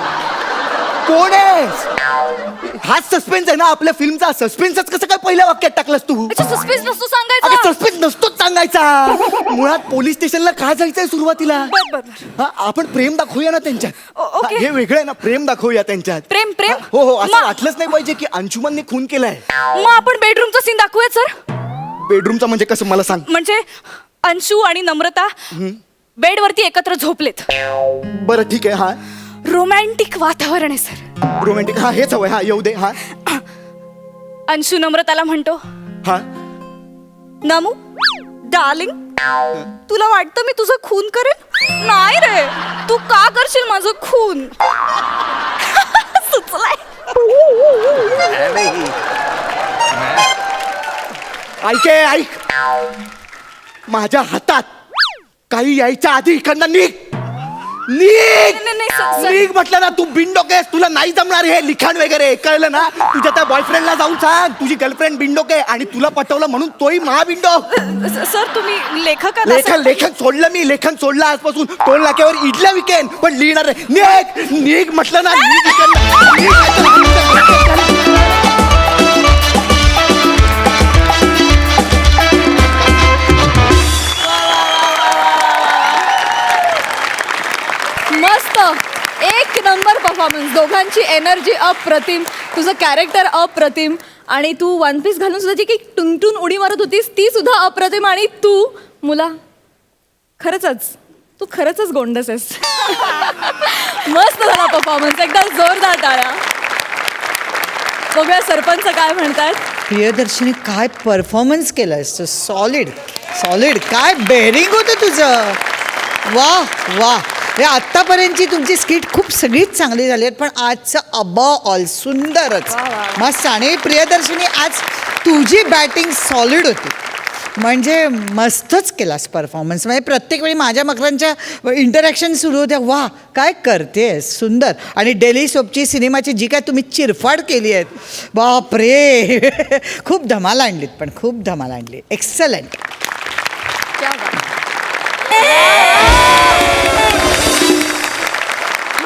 कोण आहेस? हाच सस्पेन्स आहे ना आपल्या फिल्मचा. सस्पेन्सच कसं काय पहिल्या वाक्यात टाकलास तू? सस्पेन्स नसतो अगं सांगायचा. सस्पेन्स नसतोच सांगायचा. मुळात पोलीस स्टेशनला का जायचंय सुरुवातीला? बर. हा, आपण प्रेम दाखवूया ना त्यांच्यात. ओके. हा, हे वेगळं आहे ना, प्रेम दाखवूया त्यांच्यात. प्रेम. हा, हो असं मग- वाटलंच नाही पाहिजे की अंशुमनने खून केलाय. मग आपण बेडरूमचा सीन दाखवूयात सर. बेडरूमचा म्हणजे कसं मला सांग. म्हणजे अंशू आणि नम्रता बेडवरती एकत्र झोपलेत. बरं ठीक आहे. हा, रोमॅन्टिक वातावरण आहे सर. रोमॅन्टिक. हा, हेच हवंय. हा, येऊ दे. हा. अंशू नम्रताला म्हणतो, हा. नमू डार्लिंग, तुला वाटतं मी तुझं खून करेन? नाही रे, तू का करशील माझं खून? सुचलाय. ऐक. माझ्या हातात काही यायच्या आधी इकडनं निघ. नाही, सर. निघ म्हटलं ना. तू बिनडोके आहेस, तुला नाही जमणार हे लिखाण वगैरे, कळलं ना? तुझ्या त्या बॉयफ्रेंडला जाऊन सांग तुझी गर्लफ्रेंड बिनडोके आणि तुला पटवलं म्हणून तोही महाबिंडोक. सर तुम्ही लेखक लेखन सोडलं मी. लेखन सोडलं आजपासून. टोल नाक्यावर इडल्या विकेन पण लिहिणार आहे. निघ म्हटलं ना. निघ इकडनं. निघ. मस्त, एक नंबर परफॉर्मन्स. दोघांची एनर्जी अप्रतिम, तुझं कॅरेक्टर अप्रतिम, आणि तू वन पीस घालून सुद्धा जी की टुनटुन उडी मारत होतीस ती सुद्धा अप्रतिम. आणि तू मुला तू खरंच गोंडस आहेस. मस्त झाला परफॉर्मन्स, एकदम जोरदार टाळ्या. बघूया सरपंच काय म्हणतात. प्रियदर्शनी काय परफॉर्मन्स केलायस. सॉलिड. काय बेअरिंग होतं तुझं. वा. हे आत्तापर्यंतची तुमची स्किट खूप सगळीच चांगली झाली आहेत, पण आजचं अबव ऑल सुंदरच मस्त. आणि प्रियदर्शनी आज तुझी बॅटिंग सॉलिड होती. म्हणजे मस्तच केलास परफॉर्मन्स. म्हणजे प्रत्येक वेळी माझ्या मकरांच्या इंटरॅक्शन सुरू होत्या. वा काय करतेस, सुंदर. आणि डेली सोपची सिनेमाची जी काय तुम्ही चिरफाड केली आहेत, बापरे. खूप धमाल आणलीत, पण खूप धमाल आणली. एक्सलंट.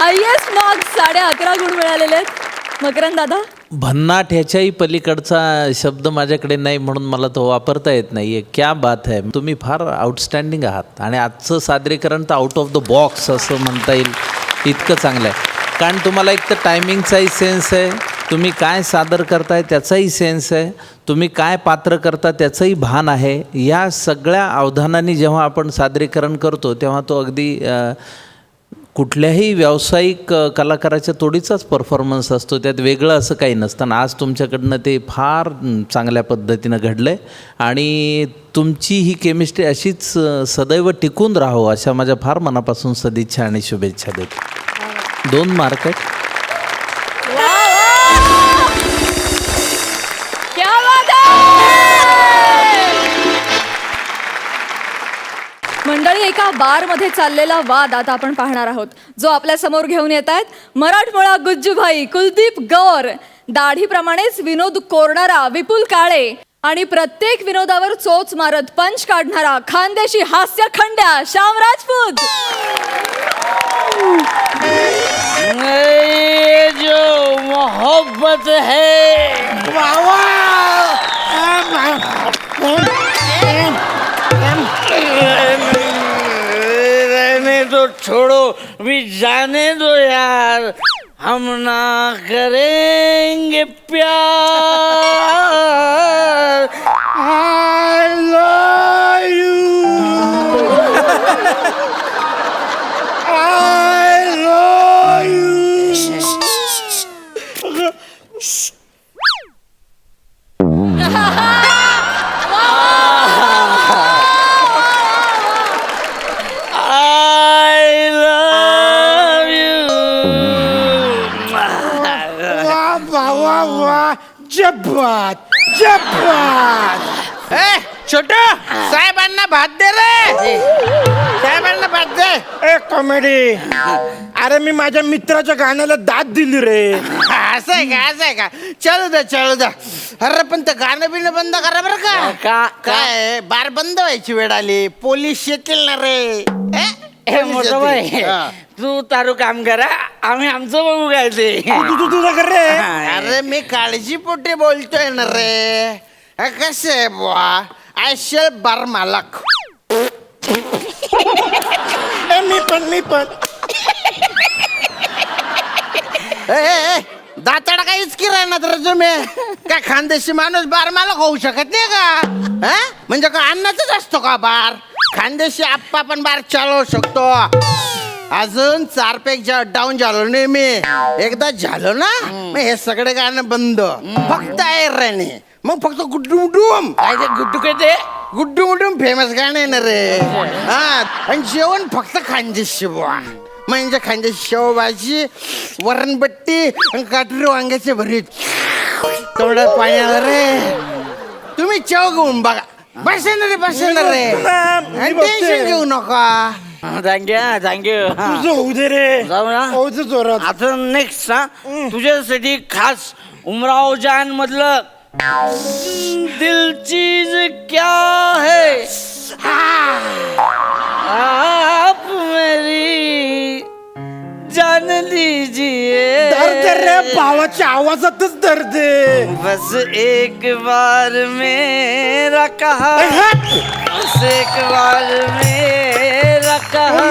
हायेस्ट मार्क्स 11.5 गुण मिळालेले आहेत. मकरंद दादा, भन्नाट ह्याच्याही पलीकडचा शब्द माझ्याकडे नाही म्हणून मला तो वापरता येत नाही आहे. क्या बात आहे. तुम्ही फार आउटस्टँडिंग आहात आणि आजचं सादरीकरण तर आउट ऑफ द बॉक्स असं म्हणता येईल, इतकं चांगलं आहे. कारण तुम्हाला एक तर टायमिंगचाही सेन्स आहे, तुम्ही काय सादर करताय त्याचाही सेन्स आहे, तुम्ही काय पात्र करता त्याचंही भान आहे. या सगळ्या अवधानाने जेव्हा आपण सादरीकरण करतो तेव्हा तो अगदी कुठल्याही व्यावसायिक कलाकाराच्या तोडीचाच परफॉर्मन्स असतो, त्यात वेगळं असं काही नसतं. आणि आज तुमच्याकडनं ते फार चांगल्या पद्धतीनं घडलं आहे आणि तुमची ही केमिस्ट्री अशीच सदैव टिकून राहो अशा माझ्या फार मनापासून सदिच्छा आणि शुभेच्छा देतो. 2 मार्क आहेत. क्या बात आहे! मंडळी, एका बारमध्ये चाललेला वाद आता आपण पाहणार आहोत, जो आपल्या समोर घेऊन येत आहेत मराठमोळा गुज्जूभाई कुलदीप गौर, दाढीप्रमाणेच विनोद कोरणारा विपुल काळे आणि प्रत्येक विनोदावर चोच मारत पंच काढणारा खानदेशी हास्य खंड्या श्याम राजपूत. जो मोहब्बत है रहने दो, छोड़ो भी जाने दो यार, हम ना करेंगे प्यार. I love you. I love you. I love you. वा वा जब्बात जब्बात. छोटू, साहेबांना भात दे रे. साहेबांना भात दे. ए कॉमेडी, अरे मी माझ्या मित्राच्या गाण्याला दाद दिली रे. असं आहे का? असं आहे का? चलू द्या, चलू द्या. अरे पण ते गाणं बिणं बंद करा बरं का. काय बार बंद व्हायची वेळ आली, पोलीस येतील ना रे. हे मोठं बाई, तू तारू काम करा, आम्ही आमचं बघू काय ते. तू तुझं कर रे. अरे मी काळजीपोटी बोलतोय ना रे. कसं आहे बुवा, आयशल बार मालक. ए, मी पण दाताडा काहीच की राहणार तर तुम्ही काय खानदेशी माणूस बार मालक होऊ शकत नाही का? हा? म्हणजे का अन्नाचाच असतो का बार? खानदेशी आप्पा पण बार चालवू शकतो. अजून 4 पैक डाऊन झालो नाही मी. एकदा झालो ना मग हे सगळे गाणं बंद. फक्त आहे राणे, मग फक्त गुड्डू मुडूम. काय ते गुड्डू काय ते? गुड्डू मुडूम फेमस गाणं आहे ना रे. हा, आणि जेवण फक्त खानदेशी बुवा. म्हणजे खानदेशी शेवभाजी, वरणबट्टी आणि काटरी वांग्याचे भरीत. तेवढं पाण्याला रे. तुम्ही चव घेऊन बघा. बसेन रे, बसेन रे. टेन्शन घेऊ नका. थँक्यू. तुझं होऊ दे रे. जाऊ ना. होऊ दे जोरात. आता नेक्स्ट ना तुझ्यासाठी खास उमराव जान मधलं दिल चीज क्या है आप मेरी जान लीजिए. दर्द रे, भावाच्या आवाजातच दर्द आहे. बस एक बार मेरा कहा, बस एक बार मेरा कहा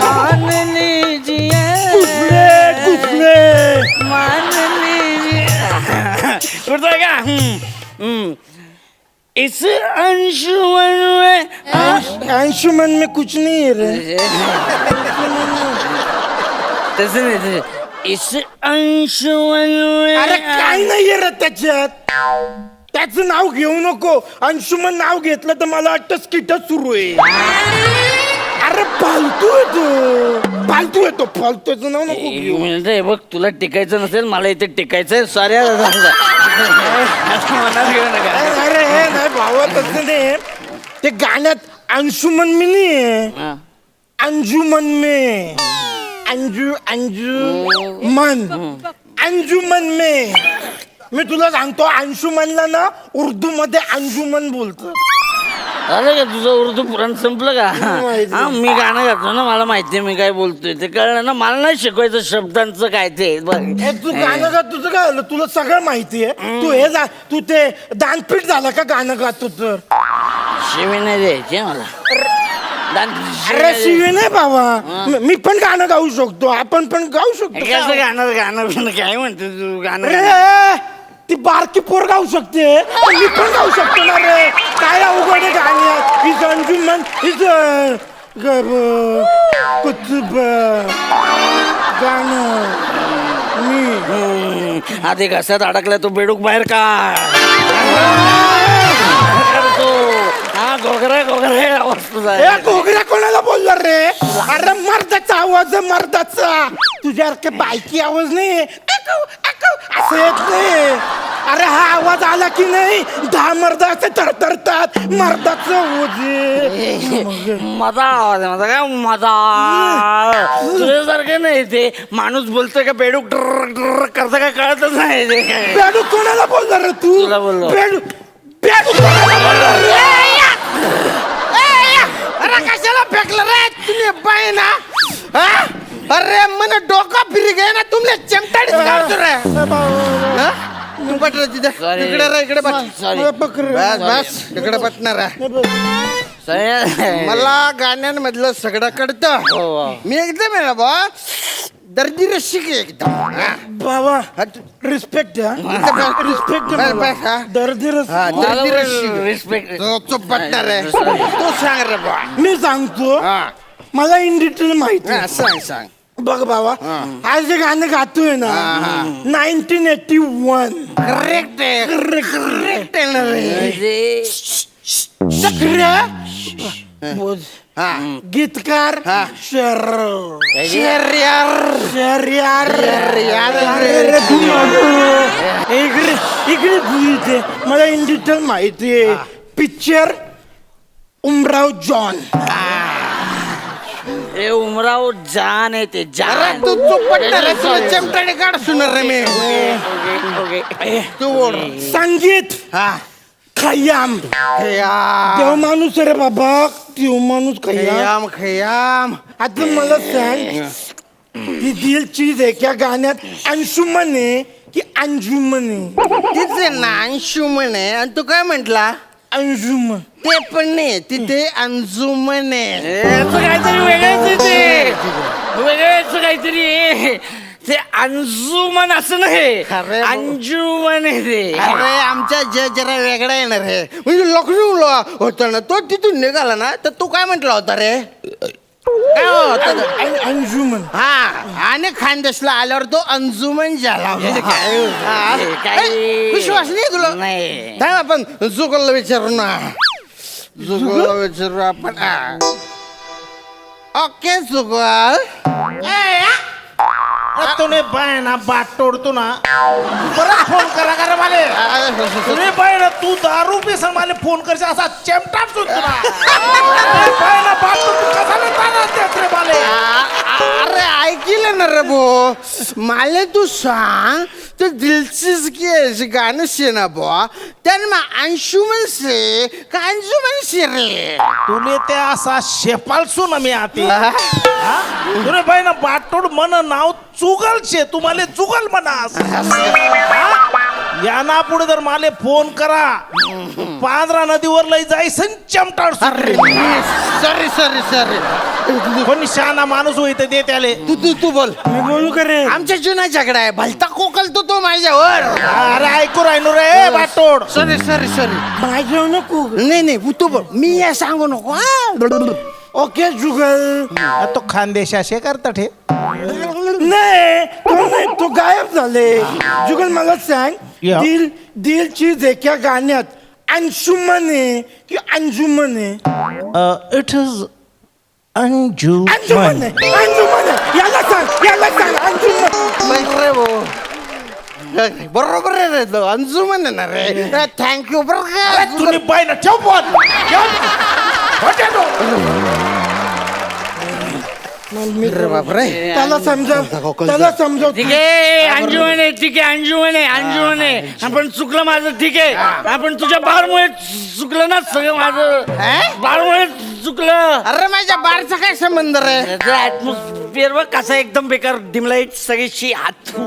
मान लीजिए, कुठले मान लीजिए. उठता का? इस अंशुमन में अंशुमन में कुछ नहीं है रे. तसं नाही तसं. इस अंशुमन में अरे काय नाहीये रे त्याच्यात. त्याचं नाव घेऊ नको. अंशुमन नाव घेतलं तर मला वाटतं स्किटच सुरू आहे. अरे फालतू येतो, फालतू येतो, फालतूचं नाव नको एक घेऊ. मिनिट हे बघ, तुला टिकायचं नसेल, मला इथे टिकायचंय. सॉरी. मनात घेऊ नका. अरे हे नाही भावा, तसं नाही. ते गाण्यात अंशुमन मी नाही, अंजुमन में. अंजुमन में. मी तुला सांगतो, अंशुमनला ना उर्दू मध्ये अंजुमन बोलतो. अरे का तुझं उर्दू पुराण संपलं का? हा, मी गाणं गातो ना, मला माहितीये मी काय बोलतोय ते. कळलं ना? मला नाही शिकवायचं शब्दांचं काय ते. बघ तू गाणं गात, तुझं काय झालं? तुला सगळं माहिती आहे. तू ते दानपीठ झालं का गाणं गातो तर? शिवी नाही द्यायची मला. अरे शिवी नाही बाबा, मी पण गाणं गाऊ शकतो. आपण पण गाऊ शकतो. कसं गाणं गाणं काय म्हणतो तू? गाणं अरे ती बारकी पोर गाऊ शकते, मी पण गाऊ शकतो ना रे. काय अवघड आहे गाण्यात. इज अंजुमन, इज गब कुतुब गाणं मी आधी घशात अडकला तो बेडूक बाहेर का हा घोगरा घोगरा आवाज तुझा ए घोगऱ्या कोणाला बोलला रे? अरे मर्दाचा आवाज आहे, मर्दाचा. तुझ्यासारखे बायकी आवाज नाही असं येत नाही. अरे हा आवाज आला की नाही 10 मर्द असे थरथरतात. मर्दाचा आवाज आहे. माझा आवाज आहे माझा काय माझा तुझ्यासारखे नाही ते माणूस बोलतोय का बेडूक डर करता काय कळतच नाही ते काय. बेडू कोणाला बोलला रे तू? तुला बोललो. बेडू बेडू कोणाला बोलला रे? अरे कशाला फेकलं रे तुम्ही बाई ना हा? अरे मन डोकं फिरी गे ना तुमले चमटाडीच काढतो रे हा? तू बट रे तिथे इकडे रे इकडे बट बस बस इकडे बटणार मला गाण्यांमधलं सगळं कळतं मी एकदम आहे ना बा दर्दी रशिक आहे एकदम हा? बाबा रिस्पेक्ट रिस्पेक्ट दर्दी दर्दी रशिक रिस्पेक्ट चुप बटणार आहे तू सांग रे बा मी सांगतो हा मला इन डिटेल माहिती आहे. सांग सांग बघ बाबा आज जे गाणं गातोय ना 1981 करेक्ट आहे करेक्ट आहे ना रे हा गीतकार इकडे बोलते मला इन डिटेल माहिती आहे. पिक्चर उमराव जॉन. ए उमराव जान आहे ते अरे जान तू चुप पडणार रे तुला चमटाडे काढ सुणार रे मी तू बोल संगीत हा खय्याम. देव माणूस रे बाबा, देव माणूस खय्याम. खयाम खयाम आता मला सांग ती दिल चीज आहे क्या गाण्यात अंशुमन आहे की अंजुमन आहे? तिथे ना अंशुमन आहे आणि तू काय म्हंटला अंजुमन. ते पण नाही तिथे अंजुमन आहे याचं काहीतरी वेगळंच आहे ते वेगळंच काहीतरी आहे. ते अंजुमन असं नाही अरे अंजुमन आहे ते अरे आमच्या जरा वेगळा येणार रे म्हणजे लखनऊला होता ना तो तिथून निघाला ना तर तू काय म्हंटला होता रे काय होता तो? अंजुमन. हा आणि खानदेशला आल्यावर तो अंजुमन झाला हा. ए, विश्वास नाही तुला नाही थांब आपण जुगलला विचारू ना जुगलला विचारू आपण ओके जुगल तुम्ही बाय ना बाट तोडतो ना परत फोन करा करा माले. तुम्ही बाय ना तू दारू पे मला फोन करशील असा चेमटाप सुटतो ना. बाय ना बाट तोडतो कसा नाही रे माले. अरे ऐकलं ना रे भो मला तू सांग तो दिलचीज की ऐसी गाणं से ना बुआ त्याने मग अंशुमन से का अंजुमन से रे तुले ते असा शेपालसू ना मी आते तुरे बाय ना बाटोड मन नाव चुगल शे तुम्हाला चुगल म्हणास. याना पुढे जर माले फोन करा पांढरा नदीवर लई जाई चमटाड. सॉरी सॉरी सॉरी कोणी शहाणा माणूस होईत दे त्याले. तू तू तू बोल मी बोलू का रे? आमच्या जुना झगडा आहे भलता कोकलतो तो माझ्यावर अरे ऐकू राहिलो रे बाटोड. सॉरी सॉरी सॉरी माझ्या नको. नाही नाही तू बोल मी या सांगू नको ओके जुगल. तो खानदेशाशे करतात हे नाही तो गायब झाले. जुगल मला सांग दिल दिल चीज आहे क्या गाण्यात अंशुमन आहे की अंजुमन आहे? इट इज अंजू अंजुमन आहे अंजुमन आहे. याला सांग अंजुमन. रे भाऊ बरोबर आहे रे तो अंजुमन आहे ना रे थँक्यू बरं का तुम्ही पाय ना ठेव फोन. बापरे त्याला समजाव ठीक आहे अंजुमन आहे ठीक आहे अंजुमन आहे अंजुमन आहे आपण चुकलं माझं ठीक आहे आपण तुझ्या बारमुळे चुकलं ना सगळं माझं बारमुळे चुकलं. अरे माझ्या बारचा काय संबंध रे ऍटमॉस्फिअर वर कसा एकदम बेकार डिमलाईट सगळीशी हात हो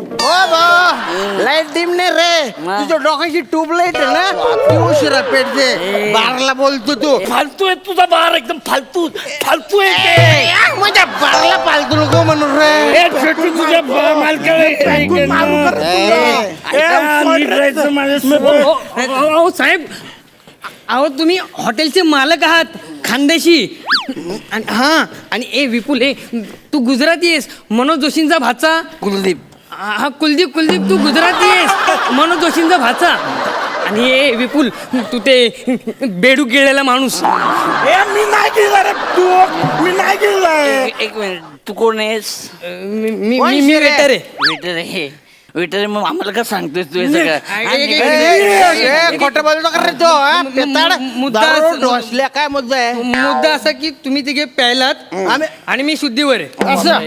बा लाईट डिम नाही रे तुझ्या डोक्याची ट्यूबलाईट आहे ना ती उशिरा पेटते बारला बोलतो तू फालतू आहे तुझा बार एकदम फालतू फालतू आहे ते. माझ्या बारला पालतू नको म्हणून रे ए, छोटू तुझ्या साहेब अहो तुम्ही हॉटेलचे मालक आहात खानदेशी हा आणि ए विपुल ए तू गुजराती आहेस मनोज जोशींचा भाचा कुलदीप हा कुलदीप तू गुजराती आहेस मनोज जोशींचा भाचा आणि ए विपुल तू ते बेडूक गिळलेला माणूस मी नाही गेला रे तू मी नाही गेलाय एक मिनिट तू कोण आहेस मी कोण मी शिरे? वेटर आहे वेटर आहे वेटर मग आम्हाला का सांगतोय तू हे खोटं बोलतो का रे तो हा? पेताड? मुद्दा दारू ढोसल्या काय मुद्दा आहे मुद्दा असा की तुम्ही तिघे प्यायलात आणि मी शुद्धीवर आहे असं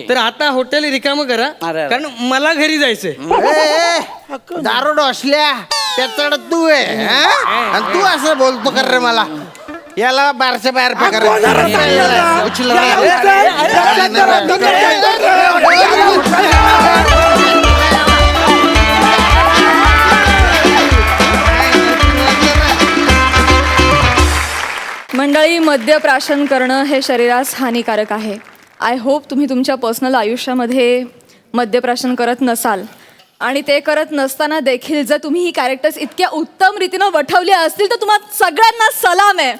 तर आता हॉटेल रिकामं करा अरे. कारण मला घरी जायचंय दारू ढोसल्या पेताड तू आहे हा? आणि तू असं बोलतो कर रे मला याला बारच्या बाहेर फेका रे. उचल मंडळी, मद्यप्राशन करणं हे शरीरास हानिकारक आहे. आय होप तुम्ही तुमच्या पर्सनल आयुष्यामध्ये मद्यप्राशन करत नसाल आणि ते करत नसताना देखील जर तुम्ही ही कॅरेक्टर्स इतक्या उत्तम रीतीनं वठवली असतील तर तुम्हाला सगळ्यांना सलाम आहे.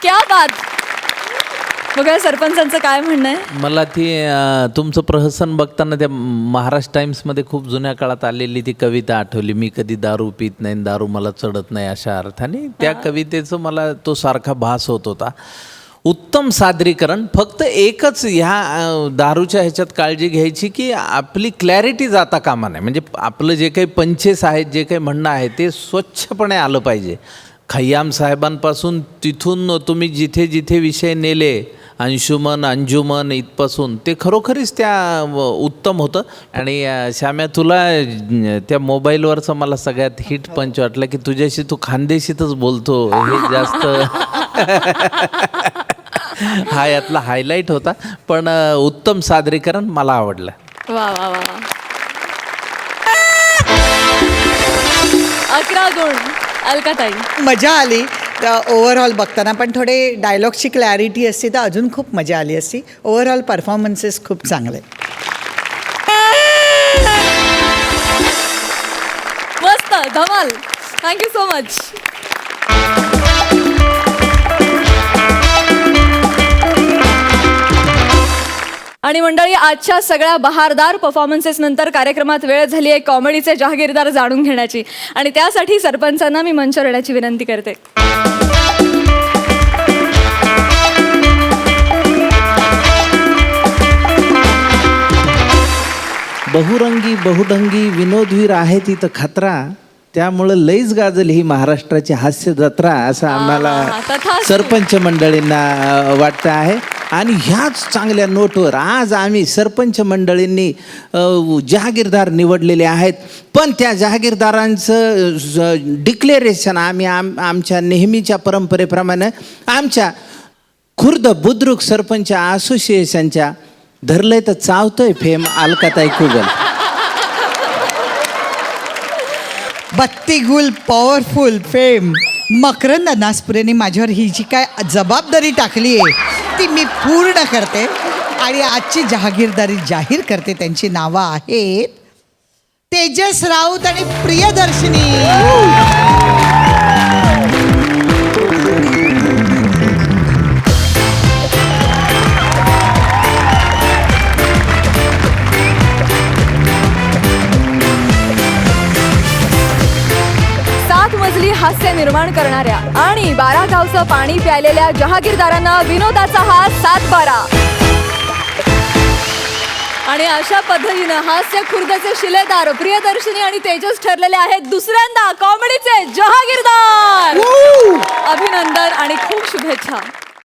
क्या बात. बघा सरपंचांचं काय म्हणणं आहे. मला ती तुमचं प्रहसन बघताना त्या महाराष्ट्र टाइम्समध्ये खूप जुन्या काळात आलेली ती कविता आठवली. मी कधी दारू पित नाही, दारू मला चढत नाही, अशा अर्थाने त्या कवितेचं मला तो सारखा भास होत होता. उत्तम सादरीकरण. फक्त एकच ह्या दारूच्या ह्याच्यात काळजी घ्यायची की आपली क्लॅरिटी जाता कामा नाही. म्हणजे आपलं जे काही पंचेस आहेत, जे काही म्हणणं आहे ते स्वच्छपणे आलं पाहिजे. खय्याम साहेबांपासून तिथून तुम्ही जिथे जिथे विषय नेले, अंशुमन अंजुमन इथपासून, ते खरोखरीच त्या उत्तम होतं. आणि श्याम्या, तुला त्या मोबाईलवरचं मला सगळ्यात हिट पंच वाटलं की तुझ्याशी तू खानदेशीतच बोलतो हे जास्त हा यातला हायलाईट होता. पण उत्तम सादरीकरण मला आवडलं. वा वा वा. 11 गुण. अलकाताई. मजा आली ओव्हरऑल बघताना, पण थोडे डायलॉगची क्लॅरिटी असती तर अजून खूप मजा आली असती. ओव्हरऑल परफॉर्मन्सेस खूप चांगले. मस्त. धमाल. Thank you so much. आणि मंडळी, आजच्या सगळ्या बहारदार परफॉर्मन्सेस नंतर कार्यक्रमात वेळ झाली आहे कॉमेडीचे जहागीरदार जाणून घेण्याची. आणि त्यासाठी सरपंचांना मी मंचावर येण्याची विनंती करते. बहुरंगी बहुढंगी विनोदवीर आहे तिथं खतरा, त्यामुळं लईच गाजल ही महाराष्ट्राची हास्य जत्रा असं आम्हाला तथास्तु. सरपंच मंडळींना वाटतं आहे. आणि ह्याच चांगल्या नोटवर आज आम्ही सरपंच मंडळींनी जहागीरदार निवडलेले आहेत. पण त्या जहागीरदारांचं डिक्लेरेशन आम्ही आमच्या नेहमीच्या परंपरेप्रमाणे आमच्या खुर्द बुद्रुक सरपंच असोसिएशनच्या धरलंय तर चावतोय फेम अलकाताई कुगल. बत्तीगुल पॉवरफुल फेम मकरंद नासपुरेने माझ्यावर ही जी काय जबाबदारी टाकली आहे ती मी पूर्ण करते आणि आजची जहागीरदारी जाहीर करते. त्यांची नावं आहेत तेजस राऊत आणि प्रियदर्शिनी. हास्य निर्माण करणाऱ्या आणि 12 गावचं पाणी प्यायलेल्या जहागीरदारांना विनोदाचा हा 7-12. आणि अशा पद्धतीनं हास्य खुर्दचे शिलेदार प्रियदर्शिनी आणि तेजस ठरलेले आहेत दुसऱ्यांदा कॉमेडीचे जहागीरदार. अभिनंदन आणि खूप शुभेच्छा.